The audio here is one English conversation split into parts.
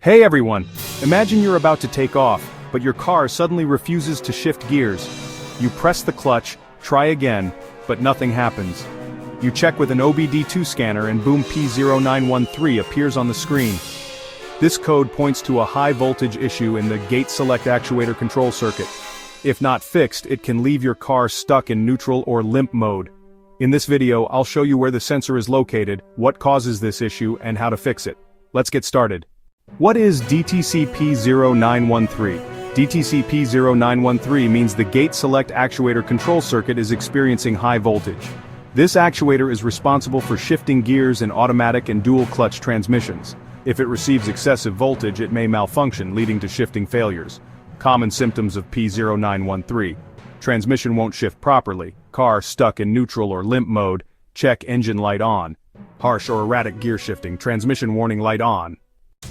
Hey everyone! Imagine you're about to take off, but your car suddenly refuses to shift gears. You press the clutch, try again, but nothing happens. You check with an OBD-II scanner and boom, P0913 appears on the screen. This code points to a high voltage issue in the gate Select Actuator Control Circuit. If not fixed, it can leave your car stuck in neutral or limp mode. In this video, I'll show you where the sensor is located, what causes this issue, and how to fix it. Let's get started. What is DTC P0913? DTC P0913 means the gate Select Actuator Control Circuit is experiencing high voltage. This actuator is responsible for shifting gears in automatic and dual-clutch transmissions. If it receives excessive voltage, it may malfunction, leading to shifting failures. Common symptoms of P0913. Transmission won't shift properly, car stuck in neutral or limp mode, check engine light on. Harsh or erratic gear shifting, transmission warning light on.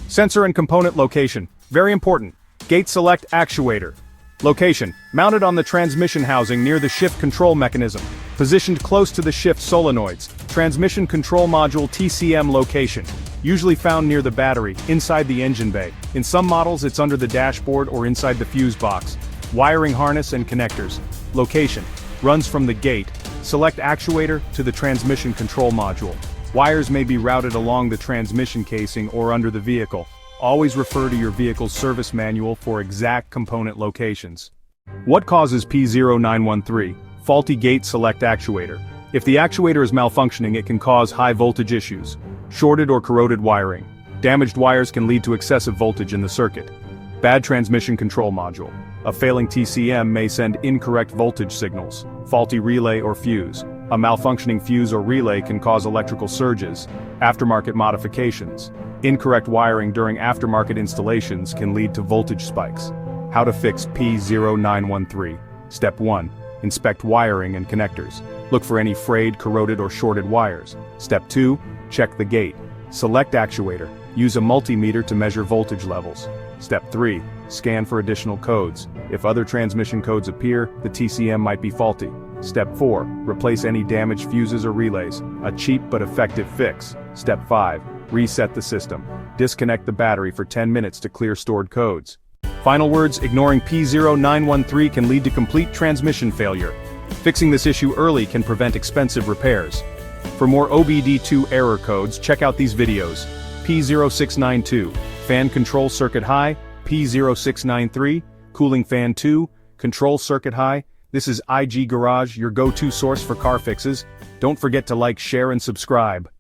Sensor and component location, very important. Gate Select Actuator. Location, mounted on the transmission housing near the shift control mechanism. Positioned close to the shift solenoids. Transmission Control Module TCM location. Usually found near the battery, inside the engine bay. In some models it's under the dashboard or inside the fuse box. Wiring harness and connectors. Location, runs from the gate, Select Actuator, to the Transmission Control Module. Wires may be routed along the transmission casing or under the vehicle. Always refer to your vehicle's service manual for exact component locations. What causes P0913? Faulty gate Select Actuator. If the actuator is malfunctioning, it can cause high voltage issues. Shorted or corroded wiring. Damaged wires can lead to excessive voltage in the circuit. Bad transmission control module. A failing TCM may send incorrect voltage signals. Faulty relay or fuse. A malfunctioning fuse or relay can cause electrical surges. Aftermarket modifications. Incorrect wiring during aftermarket installations can lead to voltage spikes. How to fix P0913. Step 1. Inspect wiring and connectors. Look for any frayed, corroded, or shorted wires. Step 2. Check the gate. Select actuator. Use a multimeter to measure voltage levels. Step 3. Scan for additional codes. If other transmission codes appear, the TCM might be faulty. Step 4. Replace any damaged fuses or relays. A cheap but effective fix. Step 5. Reset the system. Disconnect the battery for 10 minutes to clear stored codes. Final words: ignoring P0913 can lead to complete transmission failure. Fixing this issue early can prevent expensive repairs. For more OBD2 error codes, check out these videos. P0692, Fan Control Circuit High. P0693, Cooling Fan 2, Control Circuit High. This is IG Garage, your go-to source for car fixes. Don't forget to like, share, and subscribe.